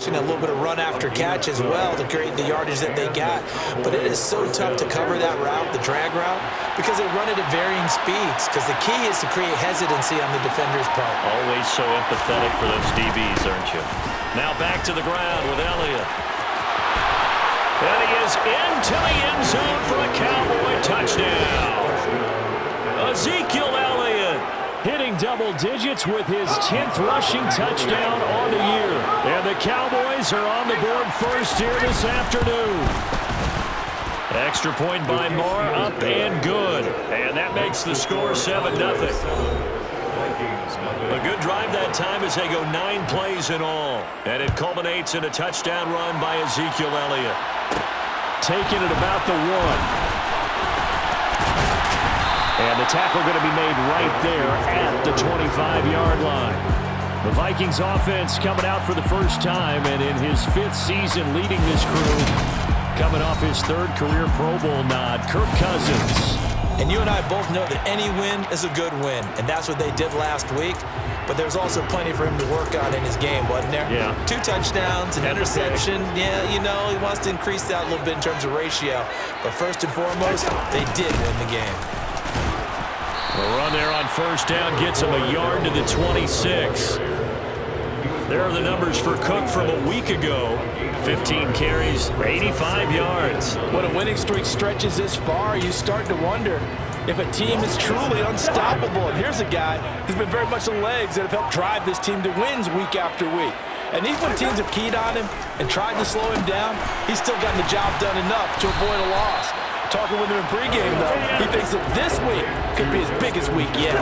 A little bit of run after catch as well to create the yardage that they got. But it is so tough to cover that route, the drag route, because they run it at varying speeds. Because the key is to create hesitancy on the defender's part. Always so empathetic for those DBs, aren't you? Now back to the ground with Elliott. And he is into the end zone for a Cowboy touchdown. Ezekiel Elliott hitting double digits with his 10th rushing touchdown on the year. And the Cowboys are on the board first here this afternoon. Extra point by Moore, up and good. And that makes the score 7-0. A good drive that time as they go 9 plays in all. And it culminates in a touchdown run by Ezekiel Elliott. Taking it about the 1. And the tackle going to be made right there at the 25-yard line. The Vikings offense coming out for the first time, and in his 5th season leading this crew, coming off his 3rd career Pro Bowl nod, Kirk Cousins. And you and I both know that any win is a good win, and that's what they did last week. But there's also plenty for him to work on in his game, wasn't there? Yeah. 2 touchdowns, an interception. Yeah, you know, he wants to increase that a little bit in terms of ratio. But first and foremost, they did win the game. The run there on first down gets him a yard to the 26. There are the numbers for Cook from a week ago. 15 carries, 85 yards. When a winning streak stretches this far, you start to wonder if a team is truly unstoppable. And here's a guy who's been very much the legs that have helped drive this team to wins week after week. And even when teams have keyed on him and tried to slow him down, he's still gotten the job done enough to avoid a loss. Talking with him in pregame, though, he thinks that this week could be his biggest week yet.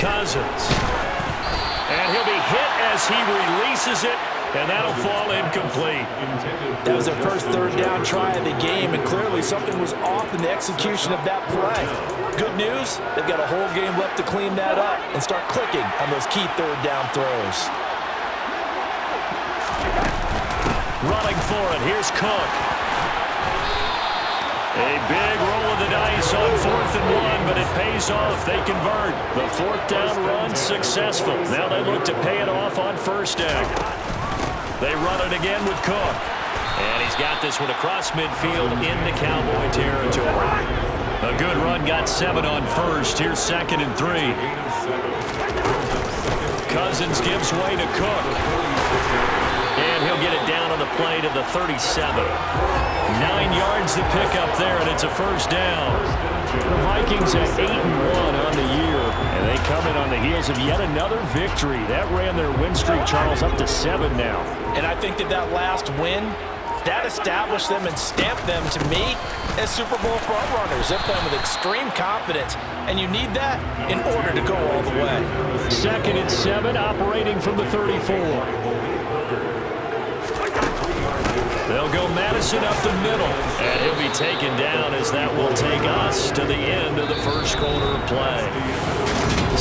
Cousins. And he'll be hit as he releases it, and that'll fall incomplete. That was their first 3rd down try of the game, and clearly something was off in the execution of that play. Good news, they've got a whole game left to clean that up and start clicking on those key 3rd down throws. Running for it, here's Cook. A big roll of the dice on 4th and 1, but it pays off. They convert. The 4th down run successful. Now they look to pay it off on first down. They run it again with Cook. And he's got this one across midfield into Cowboy territory. A good run, got 7 on first. Here's 2nd and 3. Cousins gives way to Cook. And he'll get it down on the play to the 37. 9 yards to pick up there, and it's a first down. The Vikings at 8-1 on the year, and they come in on the heels of yet another victory. That ran their win streak, Charles, up to 7 now. And I think that last win, that established them and stamped them, to me, as Super Bowl frontrunners. They're playing with extreme confidence, and you need that in order to go all the way. 2nd and 7, operating from the 34. They'll go Madison up the middle, and he'll be taken down as that will take us to the end of the first quarter of play.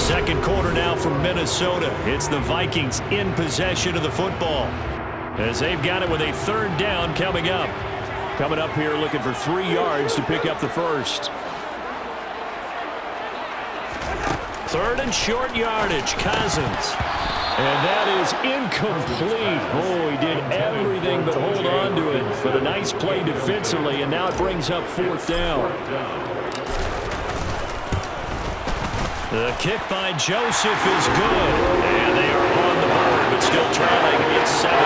2nd quarter now from Minnesota. It's the Vikings in possession of the football as they've got it with a 3rd down coming up. Coming up here looking for 3 yards to pick up the first. 3rd and short yardage, Cousins. And that is incomplete. Oh, he did everything but hold on to it. But a nice play defensively, and now it brings up 4th down. The kick by Joseph is good. And they are on the board, but still trailing. It's 7-3.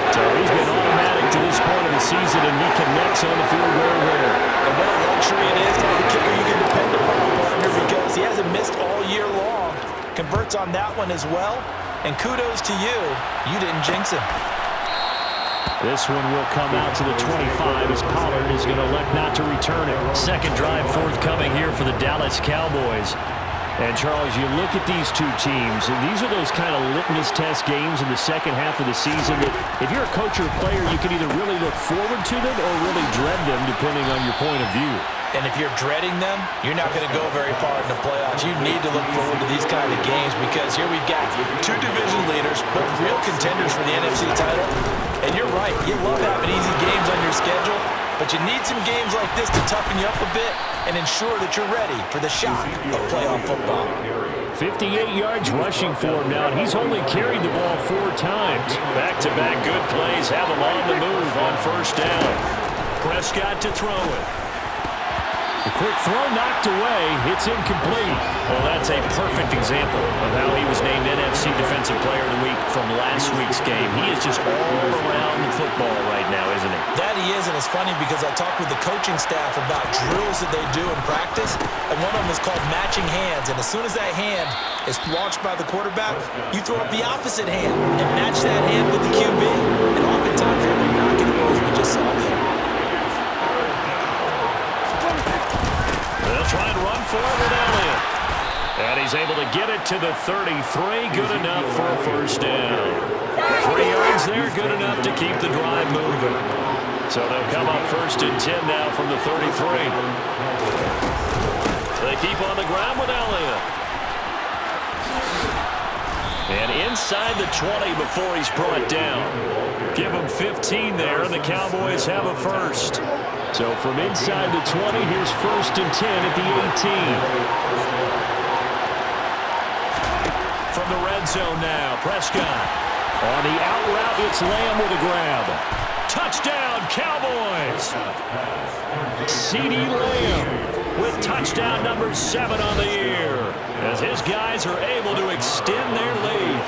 So he's been automatic to this point of the season, and he connects on the field goal there. And what a luxury it is to have a kicker you can depend upon, partner, because he hasn't missed all year long. Converts on that one as well, and kudos to you. You didn't jinx him. This one will come out to the 25 as Pollard is going to elect not to return it. 2nd drive forthcoming here for the Dallas Cowboys. And, Charles, you look at these two teams, and these are those kind of litmus test games in the second half of the season that if you're a coach or a player, you can either really look forward to them or really dread them, depending on your point of view. And if you're dreading them, you're not going to go very far in the playoffs. You need to look forward to these kind of games because here we've got 2 division leaders, both real contenders for the NFC title. And you're right, you love having easy games on your schedule, but you need some games like this to toughen you up a bit and ensure that you're ready for the shock of playoff football. 58 yards rushing for him now, and he's only carried the ball 4 times. Back-to-back good plays have him on the move on first down. Prescott to throw it. The quick throw knocked away. It's incomplete. Well, that's a perfect example of how he was named NFC Defensive Player of the Week from last week's game. He is just all around the football right now, isn't he? That he is, and it's funny because I talked with the coaching staff about drills that they do in practice, and one of them is called matching hands. And as soon as that hand is launched by the quarterback, you throw up the opposite hand and match that hand with the QB. And oftentimes they'll be knocking the balls we just saw there. They'll try and run for it with Elliott. And he's able to get it to the 33. Good enough for a first down. 3 yards there, good enough to keep the drive moving. So they'll come up first and 10 now from the 33. They keep on the ground with Elliott. And inside the 20 before he's brought down. Give him 15 there, and the Cowboys have a first. So from inside the 20, here's first and 10 at the 18. From the red zone now, Prescott. On the out route, it's Lamb with a grab. Touchdown, Cowboys! CeeDee Lamb with touchdown number 7 on the year, as his guys are able to extend their lead.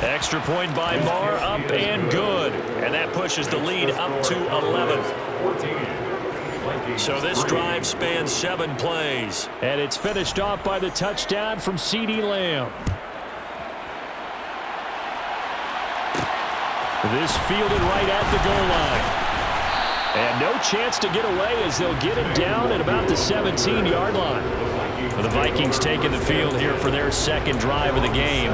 Extra point by Marr, up and good. And that pushes the lead up to 11. So this drive spans 7 plays. And it's finished off by the touchdown from CeeDee Lamb. This fielded right at the goal line. And no chance to get away as they'll get it down at about the 17-yard line. Well, the Vikings taking the field here for their second drive of the game.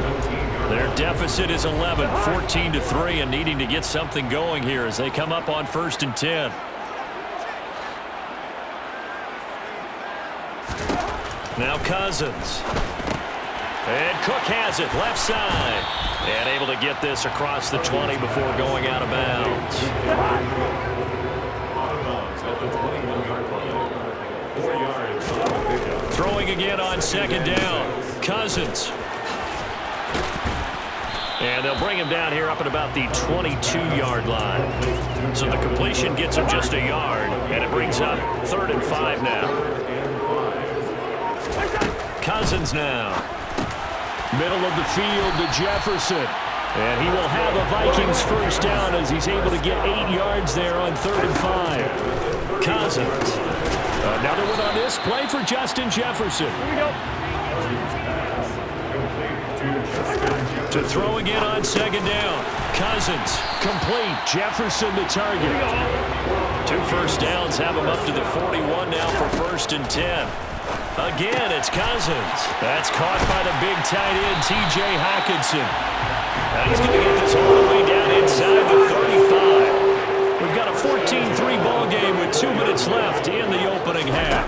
Their deficit is 11, 14-3, and needing to get something going here as they come up on first and 10. Now Cousins. And Cook has it, left side. And able to get this across the 20 before going out of bounds. Throwing again on second down. Cousins. And they'll bring him down here up at about the 22-yard line. So the completion gets him just a yard, and it brings up 3rd and 5 now. Cousins now. Middle of the field to Jefferson. And he will have a Vikings first down as he's able to get 8 yards there on 3rd and 5. Cousins. Another one on this play for Justin Jefferson. Here we go. To throw again on second down. Cousins, complete. Jefferson the target. 2 first downs have him up to the 41 now for first and 10. Again, it's Cousins. That's caught by the big tight end, T.J. Hockenson. Now he's going to get this all the way down inside the 35. We've got a 14-3 ball game with 2 minutes left in the opening half.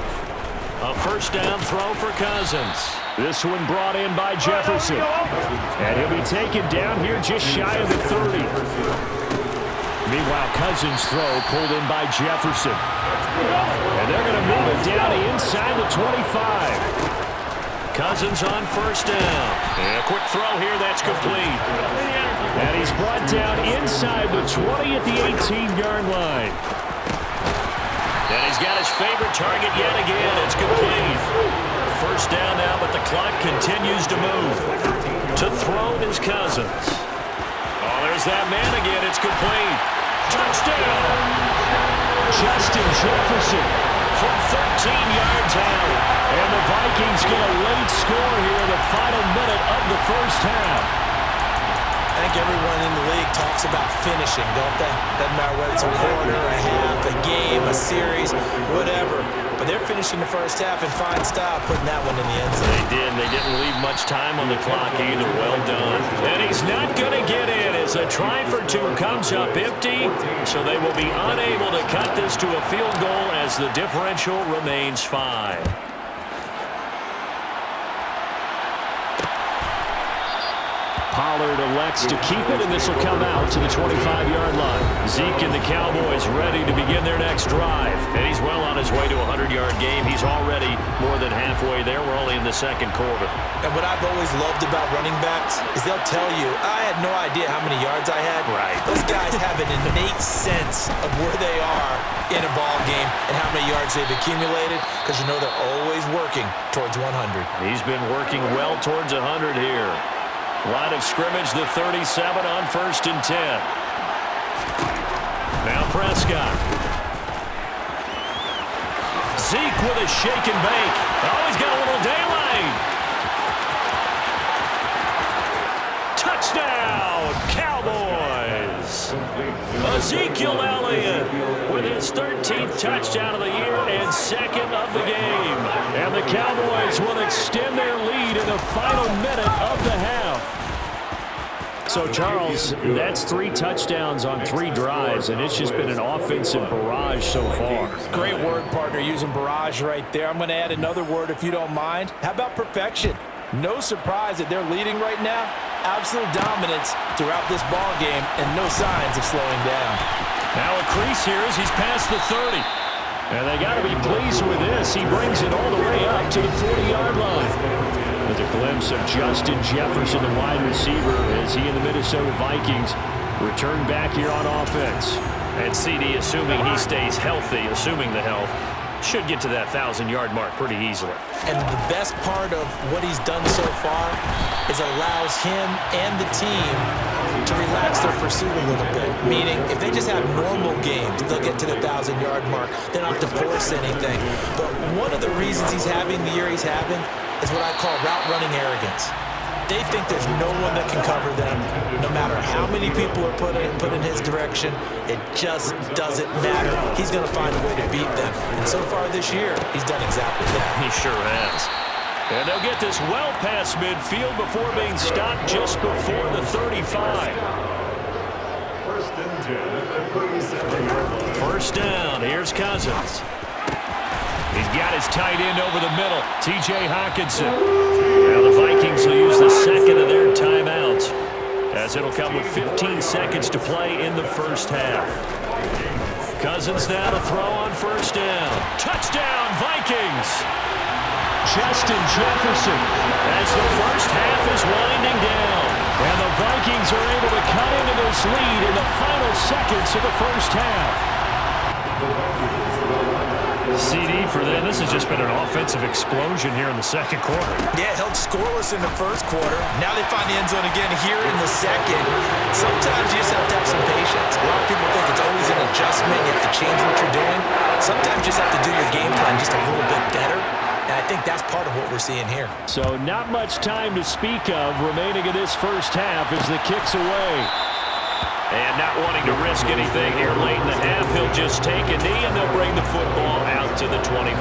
A first down throw for Cousins. This one brought in by Jefferson. And he'll be taken down here just shy of the 30. Meanwhile, Cousins' throw pulled in by Jefferson. And they're going to move it down inside the 25. Cousins on first down. And a quick throw here, that's complete. And he's brought down inside the 20 at the 18-yard line. And he's got his favorite target yet again. It's complete. First down now, but the clock continues to move. To throw is Cousins. Oh, there's that man again. It's complete. Touchdown! Justin Jefferson from 13 yards out. And the Vikings get a late score here in the final minute of the first half. I think everyone in the league talks about finishing, don't they? Doesn't matter whether it's a quarter, a half, a game, a series, whatever. But they're finishing the first half in fine style, putting that one in the end zone. They did. They didn't leave much time on the clock either. Well done. And he's not going to get in as a try for 2 comes up empty. So they will be unable to cut this to a field goal as the differential remains 5. Pollard elects to keep it, and this will come out to the 25-yard line. Zeke and the Cowboys ready to begin their next drive. And he's well on his way to a 100-yard game. He's already more than halfway there. We're only in the second quarter. And what I've always loved about running backs is they'll tell you, I had no idea how many yards I had. Right. Those guys have an innate sense of where they are in a ball game and how many yards they've accumulated, because you know they're always working towards 100. He's been working well towards 100 here. Line of scrimmage, the 37 on 1st and 10. Now Prescott. Zeke with a shake and bake. Oh, he's got a little daylight. Touchdown, Cowboys. Ezekiel Elliott with his 13th touchdown of the year and second of the game. And the Cowboys will extend their lead in the final minute of the half. So, Charles, that's 3 touchdowns on 3 drives, and it's just been an offensive barrage so far. Great word, partner, using barrage right there. I'm going to add another word if you don't mind. How about perfection? No surprise that they're leading right now. Absolute dominance throughout this ball game and no signs of slowing down. Now a crease here as he's past the 30. And they got to be pleased with this. He brings it all the way up to the 40-yard line. With a glimpse of Justin Jefferson, the wide receiver, as he and the Minnesota Vikings return back here on offense. And CD, assuming he stays healthy, assuming the health, should get to that 1,000-yard mark pretty easily. And the best part of what he's done so far is allows him and the team to relax their pursuit a little bit. Meaning, if they just have normal games, they'll get to the 1,000-yard mark. They don't have to force anything. But one of the reasons he's having the year he's having is what I call route running arrogance. They think there's no one that can cover them. No matter how many people are put in his direction, it just doesn't matter. He's going to find a way to beat them. And so far this year, he's done exactly that. He sure has. And they'll get this well past midfield before being stopped just before the 35. First down. Here's Cousins. He's got his tight end over the middle, T.J. Hockenson. Now the Vikings will use the second of their timeouts, as it'll come with 15 seconds to play in the first half. Cousins now to throw on first down. Touchdown, Vikings! Justin Jefferson as the first half is winding down. And the Vikings are able to cut into this lead in the final seconds of the first half. CD for them. This has just been an offensive explosion here in the second quarter. Yeah, held scoreless in the first quarter. Now they find the end zone again here in the second. Sometimes you just have to have some patience. A lot of people think it's always an adjustment. You have to change what you're doing. Sometimes you just have to do your game plan just a little bit better. And I think that's part of what we're seeing here. So not much time to speak of remaining in this first half as the kick's away. And not wanting to risk anything here late in the half, he'll just take a knee and they'll bring the football out to the 25.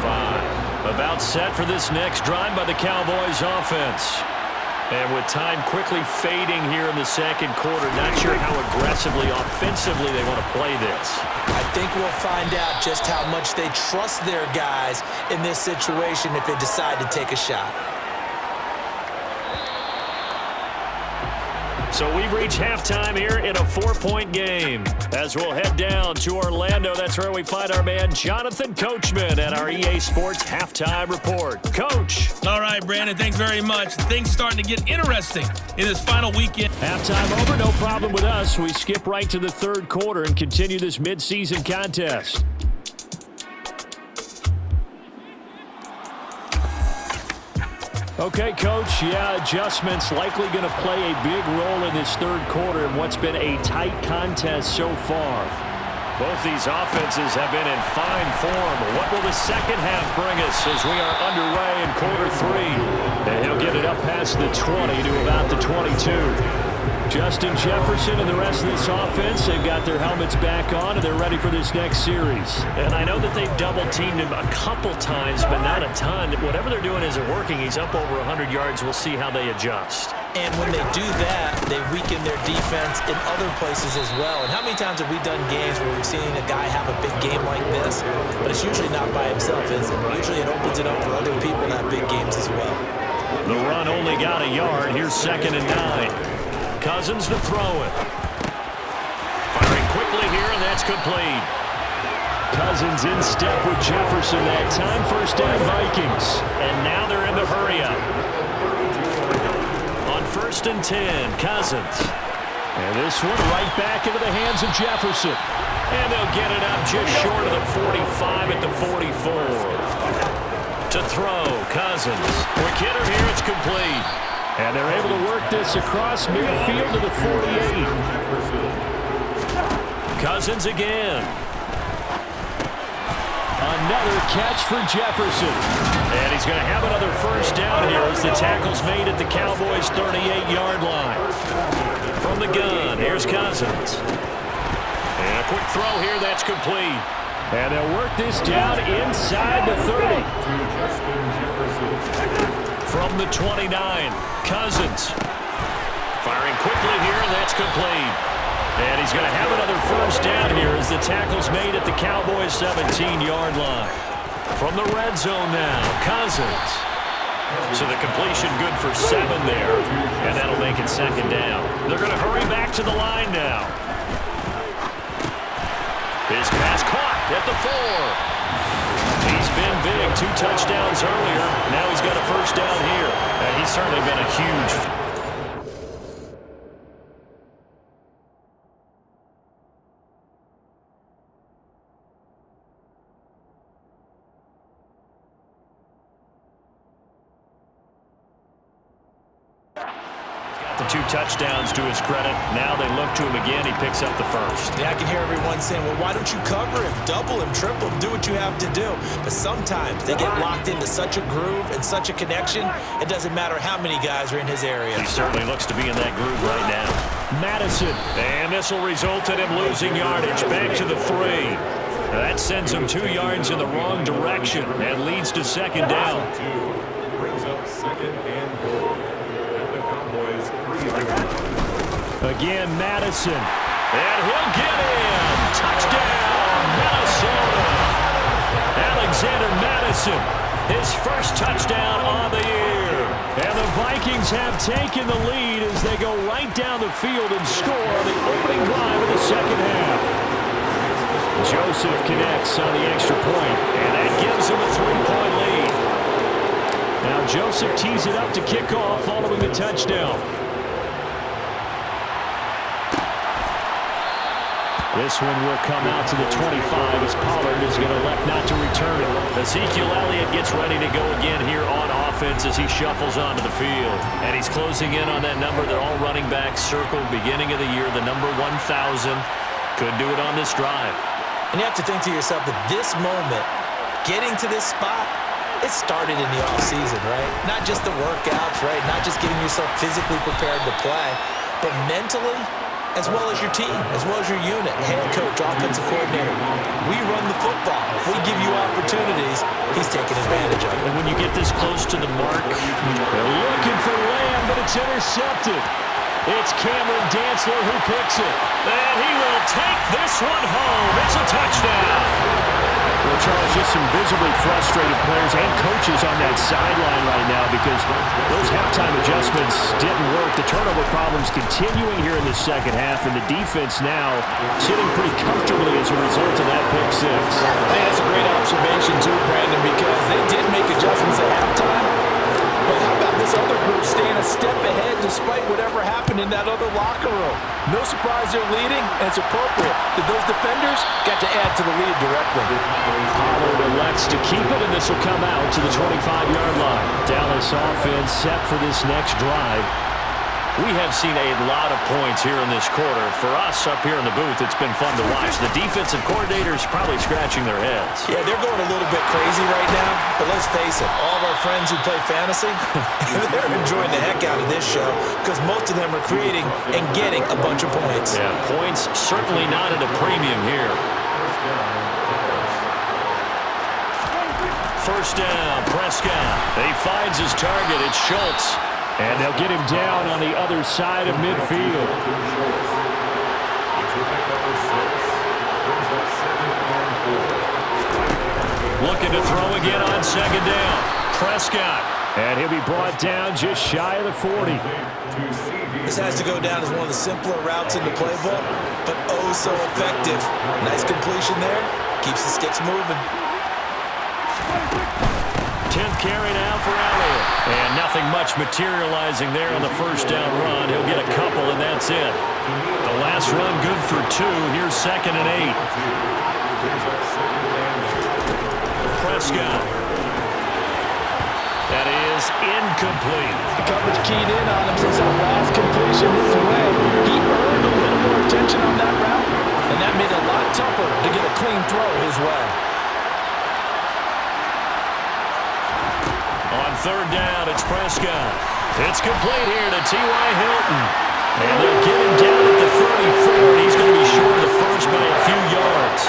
About set for this next drive by the Cowboys offense. And with time quickly fading here in the second quarter, not sure how aggressively, offensively they want to play this. I think we'll find out just how much they trust their guys in this situation if they decide to take a shot. So we've reached halftime here in a 4-point game. As we'll head down to Orlando, that's where we find our man Jonathan Coachman at our EA Sports Halftime Report. Coach. All right, Brandon, thanks very much. Things starting to get interesting in this final weekend. Halftime over, no problem with us. We skip right to the third quarter and continue this midseason contest. Okay, Coach, adjustments likely going to play a big role in this third quarter in what's been a tight contest so far. Both these offenses have been in fine form. What will the second half bring us as we are underway in quarter three? And he'll get it up past the 20 to about the 22. Justin Jefferson and the rest of this offense, they've got their helmets back on and they're ready for this next series. And I know that they've double-teamed him a couple times, but not a ton. Whatever they're doing isn't working. He's up over 100 yards. We'll see how they adjust. And when they do that, they weaken their defense in other places as well. And how many times have we done games where we've seen a guy have a big game like this, but it's usually not by himself, is it? Usually it opens it up for other people to have big games as well. The run only got a yard. Here's 2nd and 9. Cousins to throw it. Firing quickly here, and that's complete. Cousins in step with Jefferson that time. First down, Vikings. And now they're in the hurry-up. On 1st and 10, Cousins. And this one right back into the hands of Jefferson. And they'll get it up just short of the 45 at the 44. To throw, Cousins. Quick hitter here, it's complete. And they're able to work this across midfield to the 48. Cousins again. Another catch for Jefferson. And he's going to have another first down here as the tackle's made at the Cowboys' 38-yard line. From the gun, here's Cousins. And a quick throw here, that's complete. And they'll work this down inside the 30. From the 29, Cousins. Firing quickly here, and that's complete. And he's going to have another first down here as the tackle's made at the Cowboys' 17-yard line. From the red zone now, Cousins. So the completion good for 7 there, and that'll make it second down. They're going to hurry back to the line now. His pass caught at the 4. He's been big, 2 touchdowns earlier. Now he's got a first down here. And he's certainly been a huge... The 2 touchdowns to his credit. Now they look to him again. He picks up the first. Yeah, I can hear everyone saying, well, why don't you cover him, double him, triple him, do what you have to do. But sometimes they get locked into such a groove and such a connection, it doesn't matter how many guys are in his area. He certainly looks to be in that groove right now. Madison. And this will result in him losing yardage. Back to the 3. That sends him 2 yards in the wrong direction and leads to second down. Brings up second and goal. Again, Madison. And he'll get in. Touchdown, Minnesota. Alexander Madison, his first touchdown on the year. And the Vikings have taken the lead as they go right down the field and score the opening drive of the second half. Joseph connects on the extra point, and that gives him a 3-point lead. Now Joseph tees it up to kick off following the touchdown. This one will come out to the 25 as Pollard is going to elect not to return it. Ezekiel Elliott gets ready to go again here on offense as he shuffles onto the field. And he's closing in on that number that all running backs circled beginning of the year, the number 1,000. Could do it on this drive. And you have to think to yourself that this moment, getting to this spot, it started in the offseason, right? Not just the workouts, right? Not just getting yourself physically prepared to play, but mentally, as well as your team, as well as your unit, head coach, offensive coordinator. We run the football. We give you opportunities. He's taking advantage of it. And when you get this close to the mark, they're looking for Lamb, but it's intercepted. It's Cameron Dantzler who picks it. And he will take this one home. It's a touchdown. Well, Charles, just some visibly frustrated players and coaches on that sideline right now because those halftime adjustments didn't work. The turnover problems continuing here in the second half, and the defense now sitting pretty comfortably as a result of that pick 6. I think that's a great observation too, Brandon, because they did make adjustments at halftime. But how about this other group staying a step ahead despite whatever happened in that other locker room? No surprise they're leading, and it's appropriate that those defenders got to add to the lead directly. Pollard elects to keep it, and this will come out to the 25-yard line. Dallas offense set for this next drive. We have seen a lot of points here in this quarter. For us up here in the booth, it's been fun to watch. The defensive coordinators probably scratching their heads. Yeah, they're going a little bit crazy right now, but let's face it, all of our friends who play fantasy, they're enjoying the heck out of this show because most of them are creating and getting a bunch of points. Yeah, points certainly not at a premium here. First down, Prescott. He finds his target. It's Schultz. And they'll get him down on the other side of midfield. Looking to throw again on second down. Prescott And he'll be brought down just shy of the 40. This has to go down as one of the simpler routes in the playbook, but oh so effective. Nice completion there. Keeps the sticks moving. 10th carry now for Elliott. And nothing much materializing there on the first down run. He'll get a couple, and that's it. The last run good for 2. Here's 2nd and 8. Prescott. That is incomplete. The coverage keyed in on him since that last completion his way. He earned a little more attention on that route, and that made it a lot tougher to get a clean throw his way. On 3rd down, it's Prescott. It's complete here to T.Y. Hilton. And they'll get him down at the 34. He's going to be short of the first by a few yards.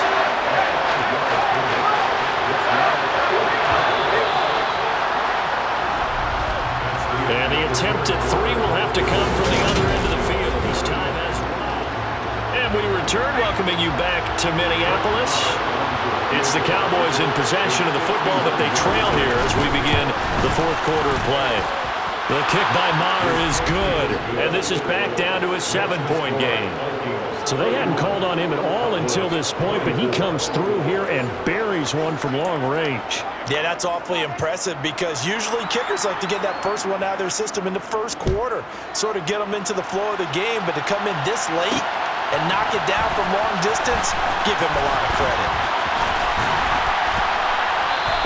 And the attempt at 3 will have to come from the other end of the field. This time as well. And we return, welcoming you back to Minneapolis. It's the Cowboys in possession of the football, but they trail here as we begin the 4th quarter of play. The kick by Maher is good, and this is back down to a 7-point game. So they hadn't called on him at all until this point, but he comes through here and buries one from long range. Yeah, that's awfully impressive because usually kickers like to get that first one out of their system in the 1st quarter, sort of get them into the flow of the game, but to come in this late and knock it down from long distance, give him a lot of credit.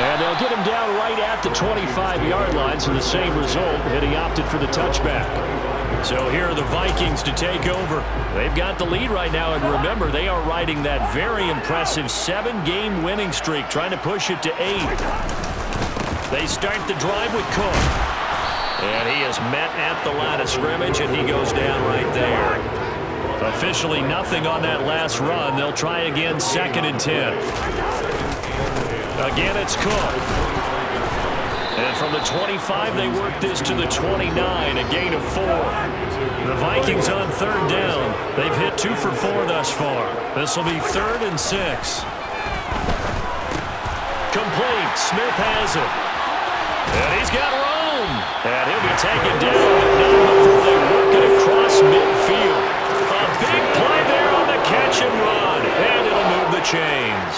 And they'll get him down right at the 25-yard line, so the same result, and he opted for the touchback. So here are the Vikings to take over. They've got the lead right now, and remember, they are riding that very impressive 7-game winning streak, trying to push it to 8. They start the drive with Cook. And he is met at the line of scrimmage, and he goes down right there. Officially nothing on that last run. They'll try again, 2nd and 10. Again, it's Cook. And from the 25, they work this to the 29, a gain of 4. The Vikings on 3rd down. They've hit 2 for 4 thus far. This will be 3rd and 6. Complete. Smith has it. And he's got room. And he'll be taken down, but not before they work it across midfield. A big play there on the catch and run. And it'll move the chains.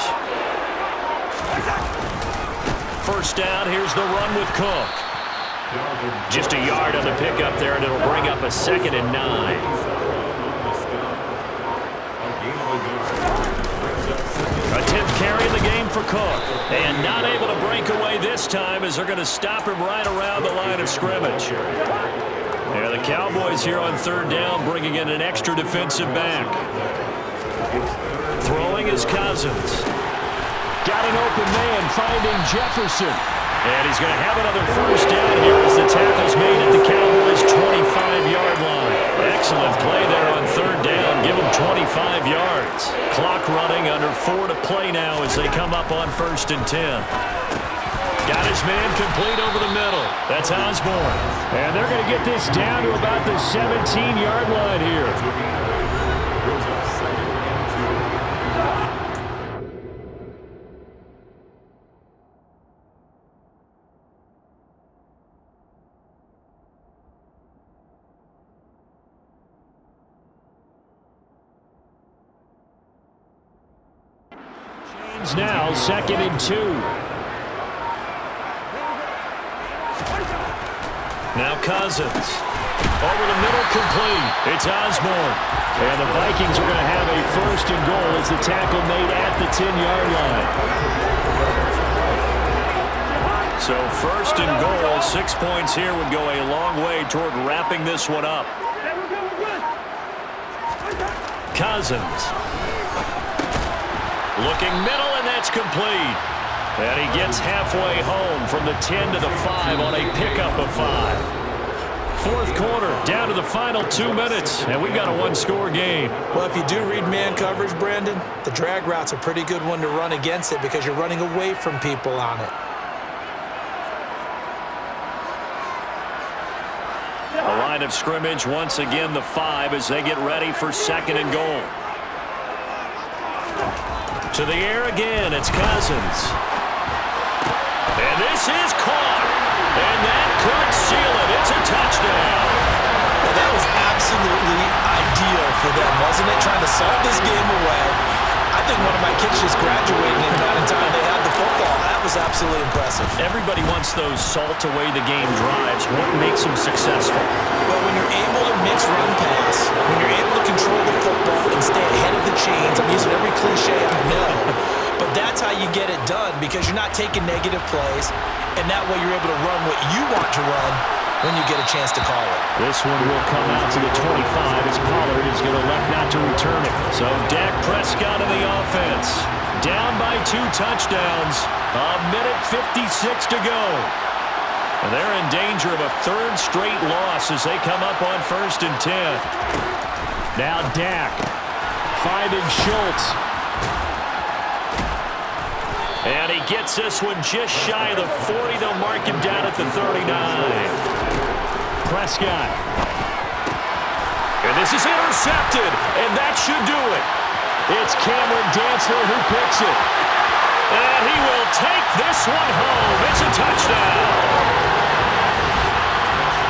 First down, here's the run with Cook. Just a yard on the pickup there, and it'll bring up a 2nd and 9. A 10th carry in the game for Cook. And not able to break away this time as they're going to stop him right around the line of scrimmage. Yeah, the Cowboys here on 3rd down, bringing in an extra defensive back. Throwing is Cousins. Got an open man, finding Jefferson. And he's going to have another first down here as the tackle's made at the Cowboys' 25-yard line. Excellent play there on 3rd down. Give him 25 yards. Clock running, under 4 to play now as they come up on 1st and 10. Got his man complete over the middle. That's Osborne. And they're going to get this down to about the 17-yard line here. Now 2nd and 2. Now Cousins. Over the middle, complete. It's Osborne. And the Vikings are going to have a 1st and goal as the tackle made at the 10-yard line. So 1st and goal, 6 points here would go a long way toward wrapping this one up. Cousins. Looking middle, and that's complete. And he gets halfway home from the 10 to the 5 on a pickup of 5. 4th quarter, down to the final 2 minutes, and we've got a 1-score game. Well, if you do read man coverage, Brandon, the drag route's a pretty good one to run against it because you're running away from people on it. The line of scrimmage, once again, the 5 as they get ready for 2nd and goal. To the air again, it's Cousins. And this is caught. And that could seal it. It's a touchdown. Well, that was absolutely ideal for them, wasn't it? Trying to solve this game away. I think one of my kids just graduated in the amount of time they had the football. That was absolutely impressive. Everybody wants those salt-away-the-game drives. What makes them successful? Well, when you're able to mix run-pass, when you're able to control the football and stay ahead of the chains, I'm using every cliche I know, but that's how you get it done because you're not taking negative plays, and that way you're able to run what you want to run when you get a chance to call it. This one will come out to the 25 as Pollard is going to elect not to return it. So Dak Prescott in the offense. Down by 2 touchdowns. A minute 56 to go. And they're in danger of a 3rd straight loss as they come up on 1st and 10. Now Dak finding Schultz. And he gets this one just shy of the 40. They'll mark him down at the 39. Prescott. And this is intercepted. And that should do it. It's Cameron Dantzler who picks it. And he will take this one home. It's a touchdown.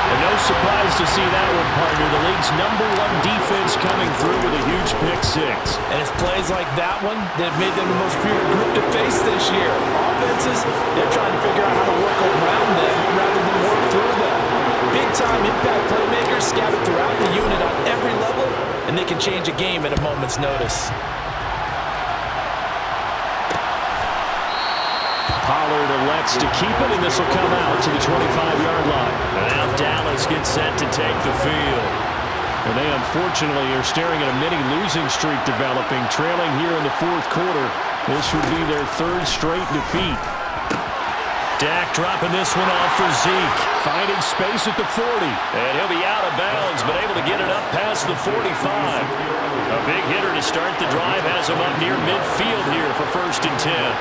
And no surprise to see that one, partner. The league's #1 defense coming through with a huge pick-6. And it's plays like that one that have made them the most feared group to face this year. Offenses, they're trying to figure out how to work around them rather than work through them. Big-time impact playmakers scattered throughout the unit on every level, and they can change a game at a moment's notice. Pollard elects to keep it, and this will come out to the 25-yard line. And now Dallas gets set to take the field. And they unfortunately are staring at a mini-losing streak developing, trailing here in the 4th quarter. This would be their 3rd straight defeat. Dak dropping this one off for Zeke. Finding space at the 40. And he'll be out of bounds, but able to get it up past the 45. A big hitter to start the drive has him up near midfield here for 1st and 10.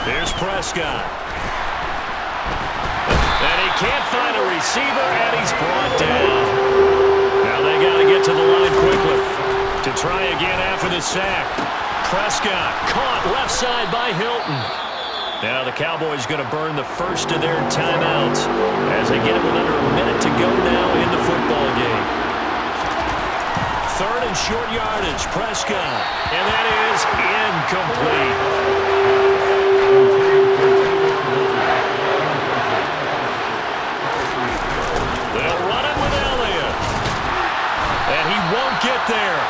Here's Prescott. And he can't find a receiver, and he's brought down. Now they got to get to the line quickly to try again after the sack. Prescott caught left side by Hilton. Now the Cowboys going to burn the first of their timeouts as they get it with under a minute to go now in the football game. 3rd and short yardage, Prescott. And that is incomplete. They'll run it with Elliott. And he won't get there.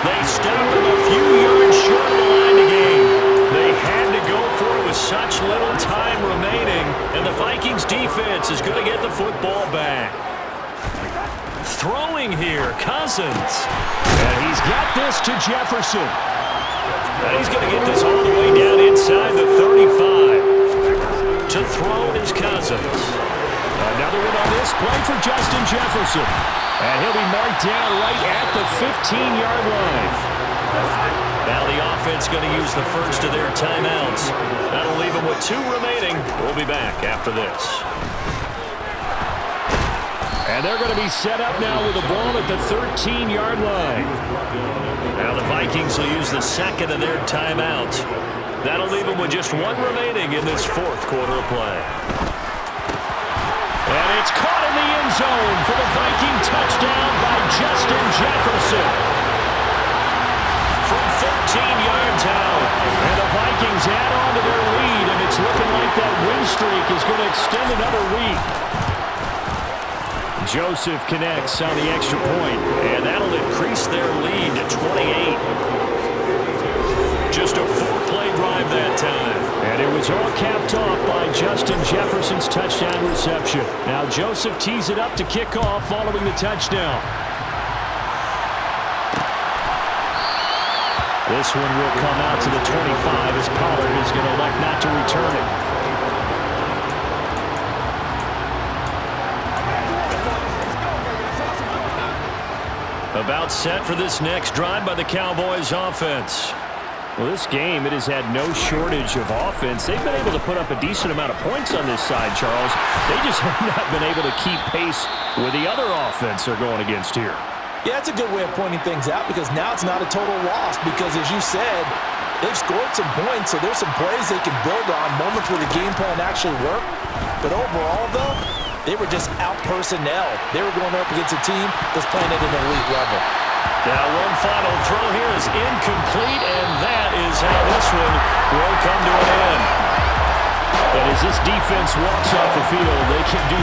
They stopped him a few yards short of the line to gain. They had to go for it with such little time remaining, and the Vikings defense is going to get the football back. Throwing here, Cousins. And he's got this to Jefferson. And he's going to get this all the way down inside the 35. To throw is Cousins. Another one on this play for Justin Jefferson. And he'll be marked down right at the 15-yard line. Now the offense going to use the first of their timeouts. That'll leave them with 2 remaining. We'll be back after this. And they're going to be set up now with the ball at the 13-yard line. Now the Vikings will use the second of their timeouts. That'll leave them with just 1 remaining in this 4th quarter of play. And it's caught in the end zone for the Viking touchdown by Justin Jefferson. From 13 yards out. And the Vikings add on to their lead, and it's looking like that win streak is going to extend another week. Joseph connects on the extra point, and that'll increase their lead to 28. Just a 4-play drive that time. And it was all capped off by Justin Jefferson's touchdown reception. Now Joseph tees it up to kick off following the touchdown. This one will come out to the 25 as Pollard is going to elect not to return it. About set for this next drive by the Cowboys offense. Well, this game, it has had no shortage of offense. They've been able to put up a decent amount of points on this side, Charles. They just have not been able to keep pace with the other offense they're going against here. Yeah, that's a good way of pointing things out because now it's not a total loss because, as you said, They've scored some points, so there's some plays they can build on, moments where the game plan actually worked. But overall, though, they were just out-personnel. They were going up against a team that's playing at an elite level. Now one final throw here is incomplete, and that is how this one will come to an end. And as this defense walks off the field, they can do